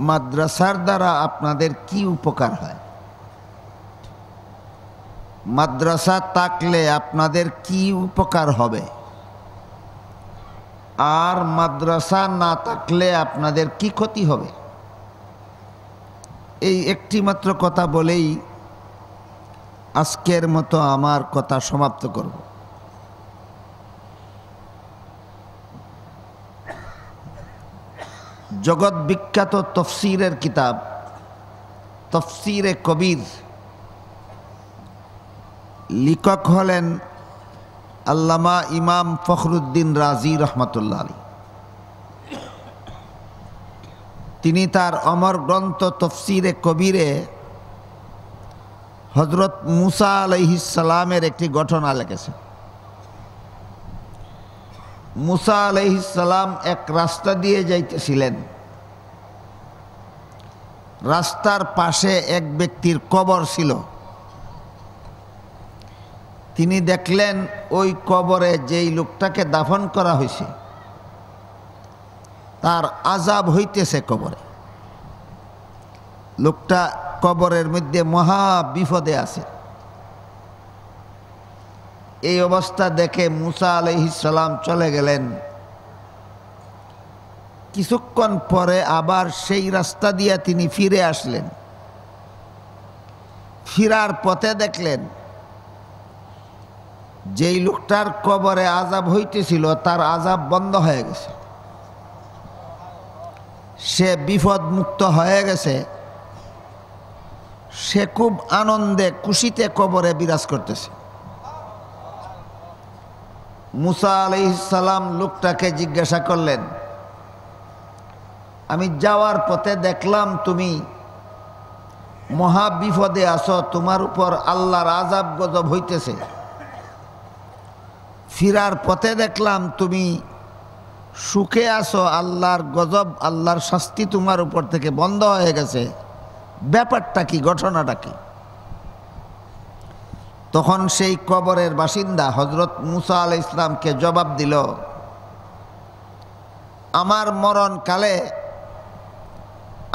মাদ্রাসার দ্বারা আপনাদের কি উপকার হয়? মাদ্রাসা থাকলে আপনাদের কি উপকার হবে? আর মাদ্রাসা না থাকলে আপনাদের কি ক্ষতি হবে? এই একটি মাত্র কথা বলেই আজকের মতো আমার কথা সমাপ্ত করব। জগৎ বিখ্যাত তফসিরের কিতাব তফসিরে কবির, লেখক হলেন আল্লামা ইমাম ফখরুদ্দিন রাজি রহমতুল্লাহ আলী। তিনি তার অমর গ্রন্থ তফসিরে কবিরে হযরত মুসা আলাইহিস সালামের একটি ঘটনা লিখেছেন। মুসা আলাইহিস সালাম এক রাস্তা দিয়ে যাইতেছিলেন। রাস্তার পাশে এক ব্যক্তির কবর ছিল। তিনি দেখলেন ওই কবরে যেই লোকটাকে দাফন করা হয়েছে তার আযাব হইতেছে কবরে। লোকটা কবরের মধ্যে মহা বিপদে আছে। এই অবস্থা দেখে মুসা আলাইহিস সালাম চলে গেলেন। কিছুক্ষণ পরে আবার সেই রাস্তা দিয়ে তিনি ফিরে আসলেন। ফিরার পথে দেখলেন যেই লোকটার কবরে আযাব হইতেছিল তার আযাব বন্ধ হয়ে গেছে, সে বিপদ মুক্ত হয়ে গেছে। সে খুব আনন্দে খুশিতে কবরে বিরাজ করতেছে। মুসা আলাইহিস সালাম লোকটাকে জিজ্ঞাসা করলেন, আমি যাওয়ার পথে দেখলাম তুমি মহা বিপদে আছো, তোমার উপর আল্লাহর আযাব গজব হইতেছে। ফিরার পথে দেখলাম তুমি সুখে আছো, আল্লাহর গজব আল্লাহর শাস্তি তোমার উপর থেকে বন্ধ হয়ে গেছে। ব্যাপারটা কি, ঘটনাটা কি? তখন সেই কবরের বাসিন্দা হযরত মুসা আলাইহিস সালামকে জবাব দিল, আমার মরণকালে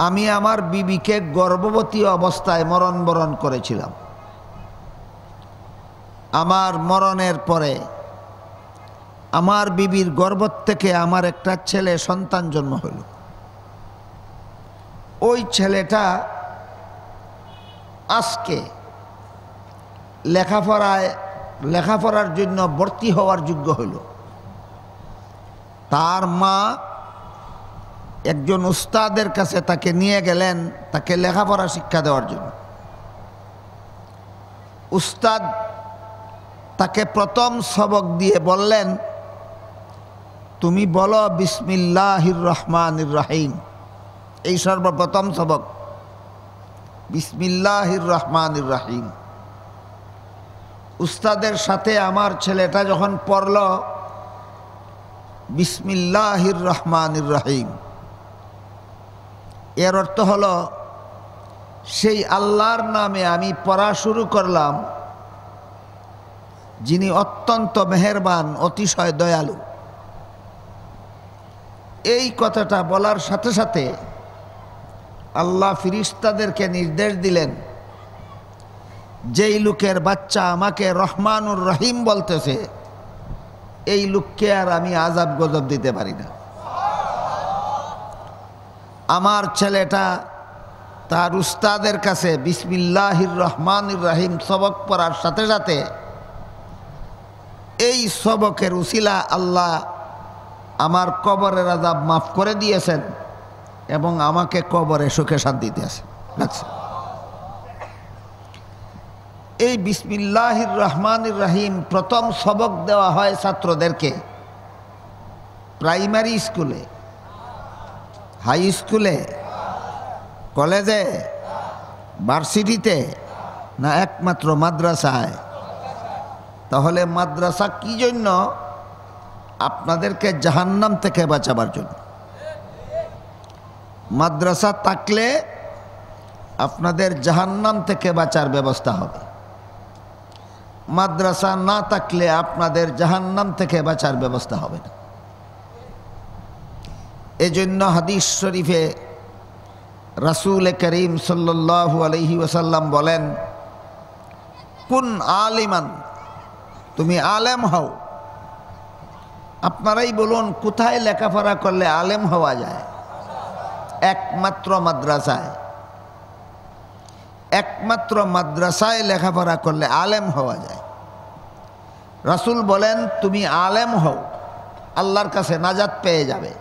আমি আমার বিবিকে গর্ভবতী অবস্থায় মরণবরণ করেছিলাম। আমার মরণের পরে আমার বিবির গর্ভ থেকে আমার একটা ছেলে সন্তান জন্ম হইল। ওই ছেলেটা আজকে লেখাপড়ার জন্য ভর্তি হওয়ার যোগ্য হইল। তার মা একজন উস্তাদের কাছে তাকে নিয়ে গেলেন তাকে লেখাপড়া শিক্ষা দেওয়ার জন্য। উস্তাদ তাকে প্রথম সবক দিয়ে বললেন, তুমি বলো বিসমিল্লাহির রহমানির রহিম। এই সর্বপ্রথম সবক, বিসমিল্লাহির রহমানির রহিম। উস্তাদের সাথে আমার ছেলেটা যখন পড়ল বিসমিল্লাহির রহমানির রহিম, এর অর্থ হলো সেই আল্লাহর নামে আমি পড়া শুরু করলাম যিনি অত্যন্ত মেহেরবান, অতিশয় দয়ালু। এই কথাটা বলার সাথে সাথে আল্লাহ ফিরিস্তাদেরকে নির্দেশ দিলেন, যেই লোকের বাচ্চা আমাকে রহমানুর রহিম বলতেছে এই লোককে আর আমি আযাব গজব দিতে পারি না। আমার ছেলেটা তার উস্তাদের কাছে বিসমিল্লাহির রহমানির রহিম সবক পড়ার সাথে সাথে এই সবকের উসিলা আল্লাহ আমার কবরের আযাব মাফ করে দিয়েছেন এবং আমাকে কবরে সুখে শান্তিতে আছে লাগছে। এই বিসমিল্লাহির রহমানির রহিম প্রথম সবক দেওয়া হয় ছাত্রদেরকে প্রাইমারি স্কুলে, হাই স্কুলে, কলেজে, ভার্সিটিতে, না একমাত্র মাদ্রাসায়? তাহলে মাদ্রাসা কি জন্য? আপনাদেরকে জাহান্নাম থেকে বাঁচাবার জন্য। মাদ্রাসা থাকলে আপনাদের জাহান্নাম থেকে বাঁচার ব্যবস্থা হবে। মাদ্রাসা না থাকলে আপনাদের জাহান্নাম থেকে বাঁচার ব্যবস্থা হবে না। এজন্য হাদিস শরীফে রাসূল করিম সাল্লাল্লাহু আলাইহি ওয়াসাল্লাম বলেন, কুন আলিমান, তুমি আলেম হও। আপনারাই বলুন, কোথায় লেখাপড়া করলে আলেম হওয়া যায়? একমাত্র মাদ্রাসায়। একমাত্র মাদ্রাসায় লেখাপড়া করলে আলেম হওয়া যায়। রাসূল বলেন, তুমি আলেম হও, আল্লাহর কাছে নাজাত পেয়ে যাবে।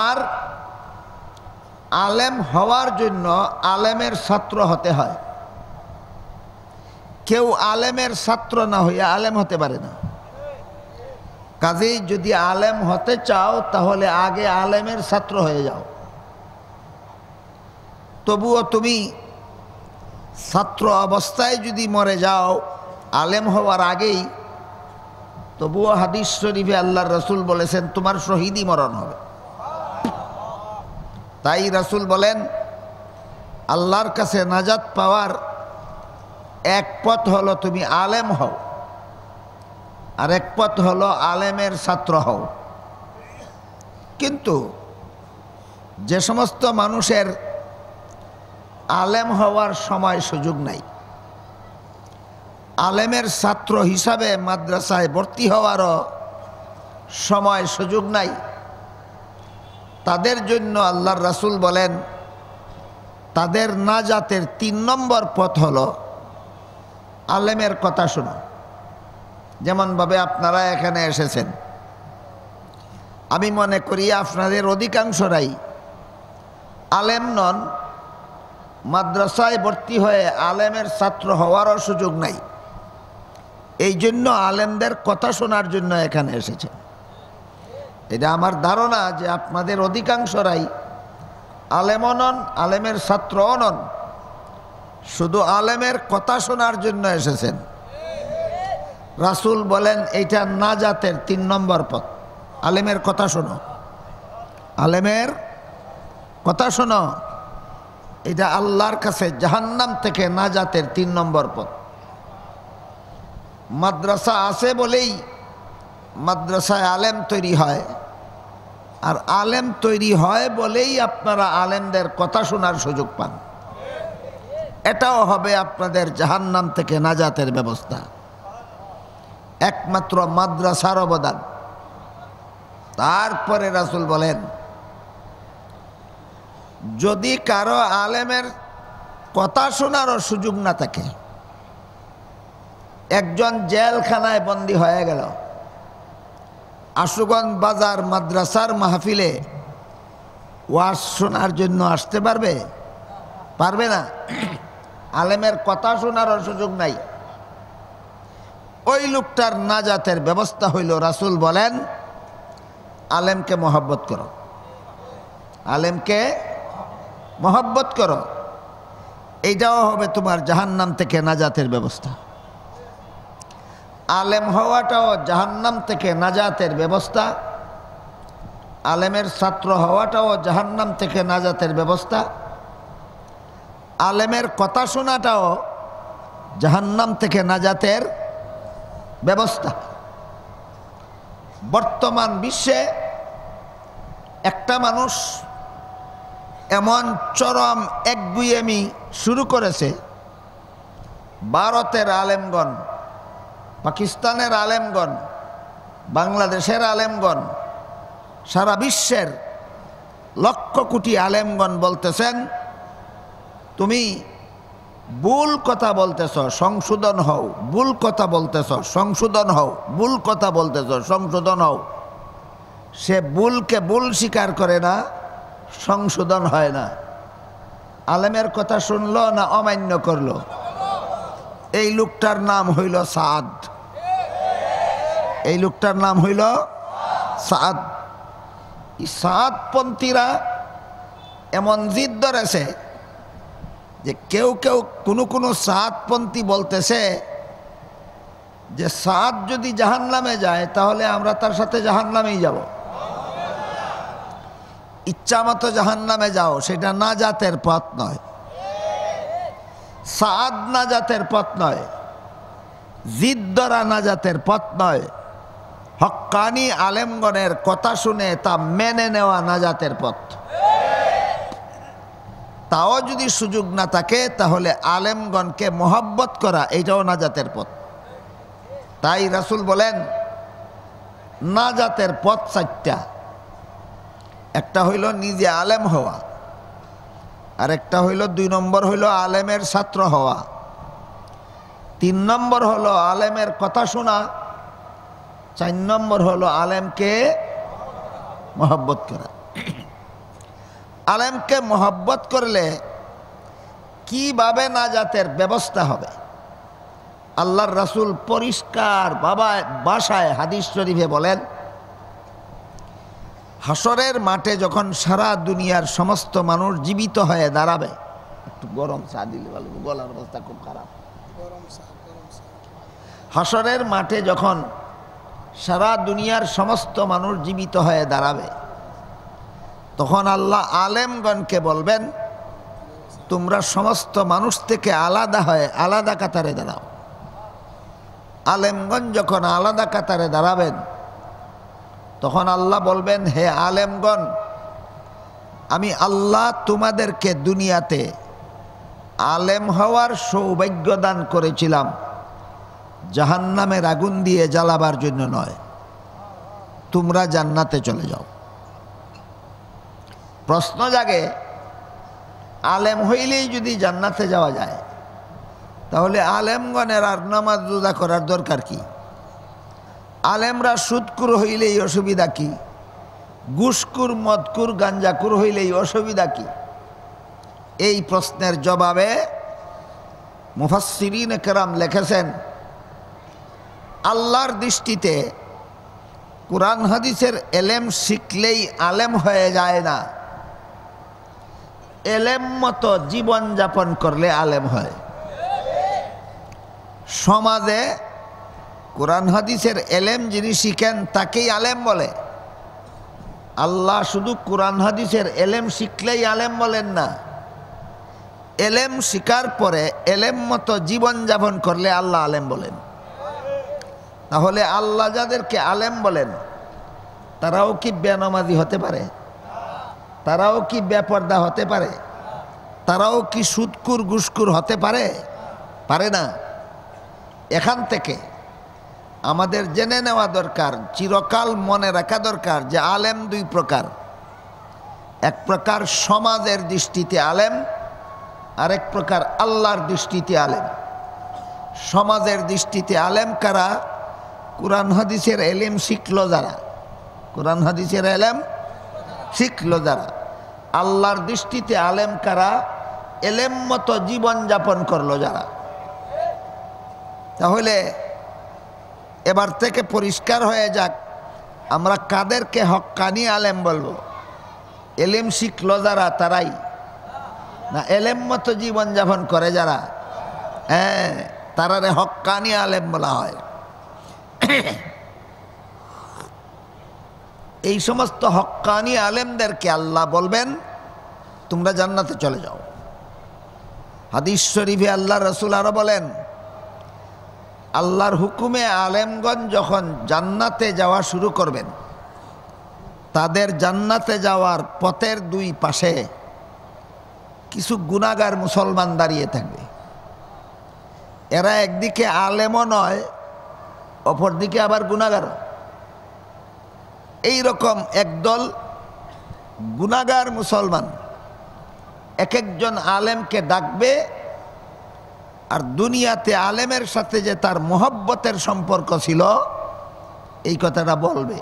আর আলেম হওয়ার জন্য আলেমের ছাত্র হতে হয়। কেউ আলেমের ছাত্র না হইয়া আলেম হতে পারে না। কাজেই যদি আলেম হতে চাও তাহলে আগে আলেমের ছাত্র হয়ে যাও। তবুও তুমি ছাত্র অবস্থায় যদি মরে যাও আলেম হওয়ার আগেই, তবুও হাদিস শরীফে আল্লাহর রাসূল বলেছেন তোমার শহীদি মরণ হবে। তাই রাসূল বলেন, আল্লাহর কাছে নাজাত পাওয়ার এক পথ হলো তুমি আলেম হও, আর এক পথ হলো আলেমের ছাত্র হও। কিন্তু যে সমস্ত মানুষের আলেম হওয়ার সময় সুযোগ নাই, আলেমের ছাত্র হিসাবে মাদ্রাসায় ভর্তি হওয়ারও সময় সুযোগ নাই, তাদের জন্য আল্লাহর রাসূল বলেন তাদের নাজাতের ৩ নম্বর পথ হলো আলেমের কথা শোনা। যেমনভাবে আপনারা এখানে এসেছেন, আমি মনে করি আপনাদের অধিকাংশরাই আলেম নন, মাদ্রাসায় ভর্তি হয়ে আলেমের ছাত্র হওয়ারও সুযোগ নাই। এই জন্য আলেমদের কথা শোনার জন্য এখানে এসেছেন। এটা আমার ধারণা যে আপনাদের অধিকাংশরাই আলেমও নন, আলেমের ছাত্রও নন, শুধু আলেমের কথা শোনার জন্য এসেছেন। রাসূল বলেন এইটা নাজাতের ৩ নম্বর পথ, আলেমের কথা শোনো। আলেমের কথা শোনো, এটা আল্লাহর কাছে জাহান্নাম থেকে নাজাতের ৩ নম্বর পথ। মাদ্রাসা আছে বলেই মাদ্রাসায় আলেম তৈরি হয়, আর আলেম তৈরি হয় বলেই আপনারা আলেমদের কথা শোনার সুযোগ পান। এটাও হবে আপনাদের জাহান্নাম থেকে নাজাতের ব্যবস্থা, একমাত্র মাদ্রাসার অবদান। তারপরে রাসূল বলেন, যদি কারো আলেমের কথা শোনারও সুযোগ না থাকে, একজন জেলখানায় বন্দী হয়ে গেল, আশুগঞ্জ বাজার মাদ্রাসার মাহফিলে ওয়াজ শোনার জন্য আসতে পারবে? পারবে না। আলেমের কথা শোনারও সুযোগ নাই। ওই লোকটার নাজাতের ব্যবস্থা হইল, রাসূল বলেন আলেমকে মহব্বত করো, আলেমকে মহব্বত করো। এইটাও হবে তোমার জাহান্নাম থেকে নাজাতের ব্যবস্থা। আলেম হওয়াটাও জাহান্নাম থেকে নাজাতের ব্যবস্থা, আলেমের ছাত্র হওয়াটাও জাহান্নাম থেকে নাজাতের ব্যবস্থা, আলেমের কথা শোনাটাও জাহান্নাম থেকে নাজাতের ব্যবস্থা। বর্তমান বিশ্বে একটা মানুষ এমন চরম একগুঁয়েমি শুরু করেছে, ভারতের আলেমগণ, পাকিস্তানের আলেমগণ, বাংলাদেশের আলেমগণ, সারা বিশ্বের লক্ষ কোটি আলেমগণ বলতেছেন তুমি ভুল কথা বলতেছ, সংশোধন হও, ভুল কথা বলতেছ, সংশোধন হও, ভুল কথা বলতেছ, সংশোধন হও। সে ভুলকে ভুল স্বীকার করে না, সংশোধন হয় না। আলেমের কথা শুনলো না অমান্য করলো। এই লোকটার নাম হইল সাদ। এই লোকটার নাম হইল সাদ। সাদপন্থীরা এমন জিদ ধরেছে যে কেউ কেউ কোনো সাদপন্থী বলতেছে যে সাদ যদি জাহান্নামে যায় তাহলে আমরা তার সাথে জাহান্নামেই যাব। ইচ্ছা মতো জাহান্নামে যাও, সেটা নাজাতের পথ নয়। সাদ নাজাতের পথ নয়, জিদ ধরা নাজাতের পথ নয়। হক্কানি আলেমগণের কথা শুনে তা মেনে নেওয়া নাজাতের পথ। তাও যদি সুযোগ না থাকে তাহলে আলেমগণকে মহব্বত করা এইটাও নাজাতের পথ। তাই রাসূল বলেন নাজাতের পথ চারটা। একটা হইল নিজে আলেম হওয়া, আর একটা হইল 2 নম্বর হইল আলেমের ছাত্র হওয়া, 3 নম্বর হলো আলেমের কথা শোনা, 4 নম্বর হলো আলেমকে মহব্বত করা। আলেমকে মহব্বত করলে কিভাবে নাজাতের ব্যবস্থা হবে? আল্লাহর রাসূল পরিষ্কার ভাষায় হাদিস শরীফে বলেন, হাসরের মাঠে যখন সারা দুনিয়ার সমস্ত মানুষ জীবিত হয়ে দাঁড়াবে, একটু গরম চা দিলে ভালো, গলার অবস্থা খুব খারাপ। হাসরের মাঠে যখন সারা দুনিয়ার সমস্ত মানুষ জীবিত হয়ে দাঁড়াবে, তখন আল্লাহ আলেমগণকে বলবেন, তোমরা সমস্ত মানুষ থেকে আলাদা হয়ে আলাদা কাতারে দাঁড়াও। আলেমগণ যখন আলাদা কাতারে দাঁড়াবেন, তখন আল্লাহ বলবেন, হে আলেমগণ, আমি আল্লাহ তোমাদেরকে দুনিয়াতে আলেম হওয়ার সৌভাগ্য দান করেছিলাম, জাহান্নামের আগুন দিয়ে জ্বালাবার জন্য নয়। তোমরা জান্নাতে চলে যাও। প্রশ্ন জাগে, আলেম হইলেই যদি জান্নাতে যাওয়া যায়, তাহলে আলেমগণের আর নামাজ রোজা করার দরকার কি? আলেমরা সুদকুর হইলেই অসুবিধা কি? ঘুষকুর, মদকুর, গাঞ্জাকুর হইলেই অসুবিধা কি? এই প্রশ্নের জবাবে মুফাসসিরিন কেরাম লিখেছেন, আল্লাহর দৃষ্টিতে কোরআন হাদিসের এলেম শিখলেই আলেম হয়ে যায় না, এলেম মতো জীবন যাপন করলে আলেম হয়। সমাজে কোরআন হাদিসের এলেম যিনি শিখেন তাকেই আলেম বলে। আল্লাহ শুধু কোরআন হাদিসের এলেম শিখলেই আলেম বলেন না, এলেম শিকার পরে এলেম মতো জীবন যাপন করলে আল্লাহ আলেম বলেন। তাহলে আল্লাহ যাদেরকে আলেম বলেন, তারাও কি বেনামাজি হতে পারে? তারাও কি বেপর্দা হতে পারে? তারাও কি সুদকুর, ঘুষকুর হতে পারে? পারে না। এখান থেকে আমাদের জেনে নেওয়া দরকার, চিরকাল মনে রাখা দরকার যে আলেম 2 প্রকার। এক প্রকার সমাজের দৃষ্টিতে আলেম, আরেক প্রকার আল্লাহর দৃষ্টিতে আলেম। সমাজের দৃষ্টিতে আলেম কারা? কোরআন হাদিসের এলেম শিখলো যারা, কোরআন হাদিসের এলেম শিখলো যারা। আল্লাহর দৃষ্টিতে আলেম কারা? এলেম মতো জীবন যাপন করলো যারা। তাহলে এবার থেকে পরিষ্কার হয়ে যাক, আমরা কাদেরকে হক্কানি আলেম বলবো? এলেম শিখলো যারা তারাই, না এলেম মতো জীবন যাপন করে যারা? হ্যাঁ, তারারে হক্কানি আলেম বলা হয়। এই সমস্ত হক্কানি আলেমদেরকে আল্লাহ বলবেন, তোমরা জান্নাতে চলে যাও। হাদিস শরীফে আল্লাহ রাসূল আরো বলেন, আল্লাহর হুকুমে আলেমগণ যখন জান্নাতে যাওয়া শুরু করবেন, তাদের জান্নাতে যাওয়ার পথের 2 পাশে কিছু গুনাহগার মুসলমান দাঁড়িয়ে থাকবে। এরা একদিকে আলেমও নয়, অপরদিকে আবার গুনাহগার। এই রকম একদল গুনাহগার মুসলমান এক একজন আলেমকে ডাকবে, আর দুনিয়াতে আলেমের সাথে যে তার মহব্বতের সম্পর্ক ছিল এই কথাটা বলবে।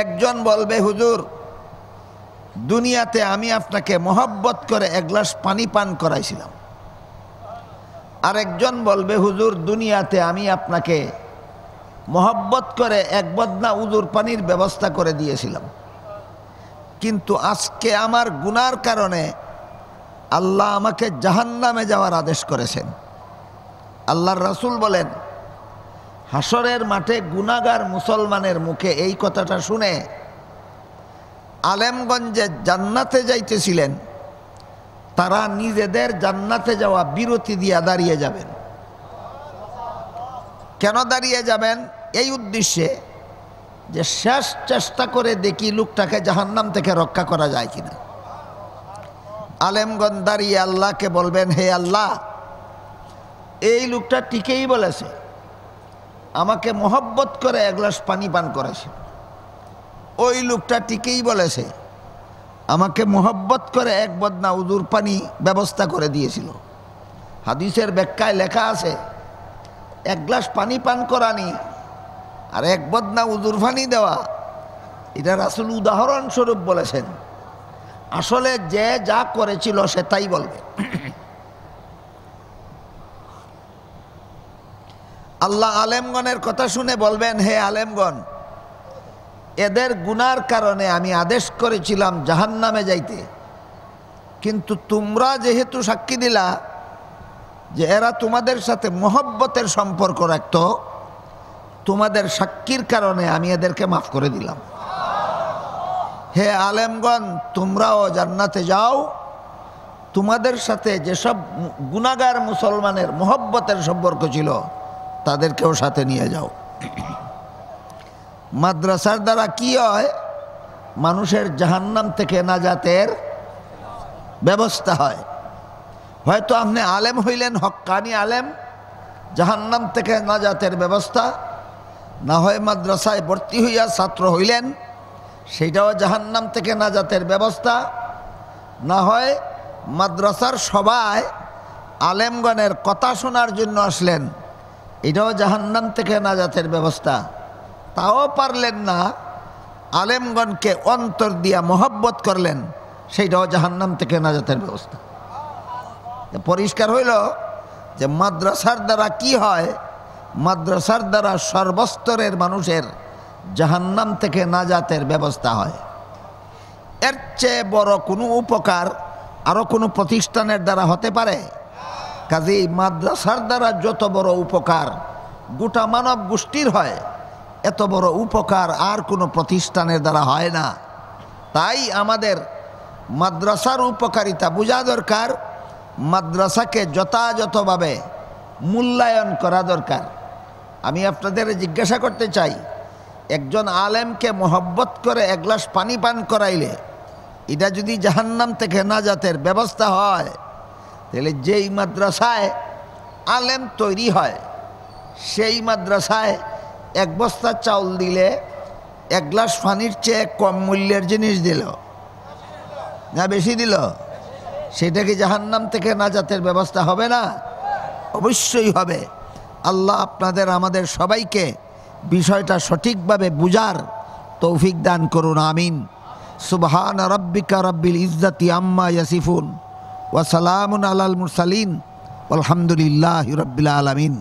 একজন বলবে, হুজুর দুনিয়াতে আমি আপনাকে মহব্বত করে 1 গ্লাস পানি পান করাইছিলাম। আরেকজন বলবে, হুজুর দুনিয়াতে আমি আপনাকে মহব্বত করে 1 বদনা উজুর পানির ব্যবস্থা করে দিয়েছিলাম, কিন্তু আজকে আমার গুনার কারণে আল্লাহ আমাকে জাহান্নামে যাওয়ার আদেশ করেছেন। আল্লাহর রাসূল বলেন, হাসরের মাঠে গুনাহগার মুসলমানের মুখে এই কথাটা শুনে আলেমগঞ্জে জান্নাতে যাইতেছিলেন, তারা নিজেদের জান্নাতে যাওয়া বিরতি দিয়া দাঁড়িয়ে যাবেন। কেন দাঁড়িয়ে যাবেন? এই উদ্দেশ্যে যে শেষ চেষ্টা করে দেখি লোকটাকে জাহান্নাম থেকে রক্ষা করা যায় কিনা। আলেমগণ দাঁড়িয়ে আল্লাহকে বলবেন, হে আল্লাহ, এই লোকটা ঠিকই বলেছে, আমাকে মোহব্বত করে এক গ্লাস পানি পান করেছে। ওই লোকটা ঠিকই বলেছে, আমাকে মোহব্বত করে এক বদনা উজুর পানি ব্যবস্থা করে দিয়েছিল। হাদিসের ব্যাখ্যায় লেখা আছে, এক গ্লাস পানি পান করানি আর এক বদনা উজুর পানি দেওয়া, এটা রাসূল উদাহরণস্বরূপ বলেছেন। আসলে যে যা করেছিল সে তাই বলবে। আল্লাহ আলেমগণের কথা শুনে বলবেন, হে আলেমগণ, এদের গুনার কারণে আমি আদেশ করেছিলাম জাহান্নামে যাইতে, কিন্তু তোমরা যেহেতু সাক্ষী দিলা যে এরা তোমাদের সাথে মহব্বতের সম্পর্ক রাখত, তোমাদের সাক্ষীর কারণে আমি এদেরকে মাফ করে দিলাম। হে আলেমগণ, তোমরাও জান্নাতে যাও, তোমাদের সাথে যেসব গুনাহগার মুসলমানের মহব্বতের সম্পর্ক ছিল তাদেরকেও সাথে নিয়ে যাও। মাদ্রাসার দ্বারা কি হয়? মানুষের জাহান্নাম থেকে নাজাতের ব্যবস্থা হয়। হয়তো আপনি আলেম হইলেন, হক্কানি আলেম, জাহান্নাম থেকে নাজাতের ব্যবস্থা, না হয় মাদ্রাসায় ভর্তি হইয়া ছাত্র হইলেন, সেটাও জাহান্নাম থেকে নাজাতের ব্যবস্থা, না হয় মাদ্রাসার সবাই আলেমগণের কথা শোনার জন্য আসলেন, এটাও জাহান্নাম থেকে নাজাতের ব্যবস্থা। তাও পারলেন না, আলেমগণকে অন্তর দিয়া মহব্বত করলেন, সেইটাও জাহান্নাম থেকে নাজাতের ব্যবস্থা। পরিষ্কার হইল যে মাদ্রাসার দ্বারা কি হয়? মাদ্রাসার দ্বারা সর্বস্তরের মানুষের জাহান্নাম থেকে নাজাতের ব্যবস্থা হয়। এর চেয়ে বড় কোনো উপকার আরও কোনো প্রতিষ্ঠানের দ্বারা হতে পারে? কাজেই মাদ্রাসার দ্বারা যত বড় উপকার গোটা মানব গোষ্ঠীর হয়, এত বড় উপকার আর কোনো প্রতিষ্ঠানের দ্বারা হয় না। তাই আমাদের মাদ্রাসার উপকারিতা বোঝা দরকার, মাদ্রাসাকে যথাযথভাবে মূল্যায়ন করা দরকার। আমি আপনাদের জিজ্ঞাসা করতে চাই, একজন আলেমকে মহব্বত করে এক গ্লাস পানি পান করাইলে এটা যদি জাহান্নাম থেকে নাজাতের ব্যবস্থা হয়, তাহলে যেই মাদ্রাসায় আলেম তৈরি হয় সেই মাদ্রাসায় এক বস্তা চাউল দিলে এক গ্লাস পানির চেয়ে কম মূল্যের জিনিস দিল না বেশি দিল, সেটা কি জাহান্নাম থেকে নাজাতের ব্যবস্থা হবে না? অবশ্যই হবে। আল্লাহ আপনাদের আমাদের সবাইকে বিষয়টা সঠিকভাবে বুঝার তৌফিক দান করুন, আমিন। সুবহান রাব্বিকা রাব্বিল ইজ্জাতি আম্মা ইয়াসিফুন ওয়া সালামুন আলাল মুরসালিন আলহামদুলিল্লাহি রাব্বিল আলামিন।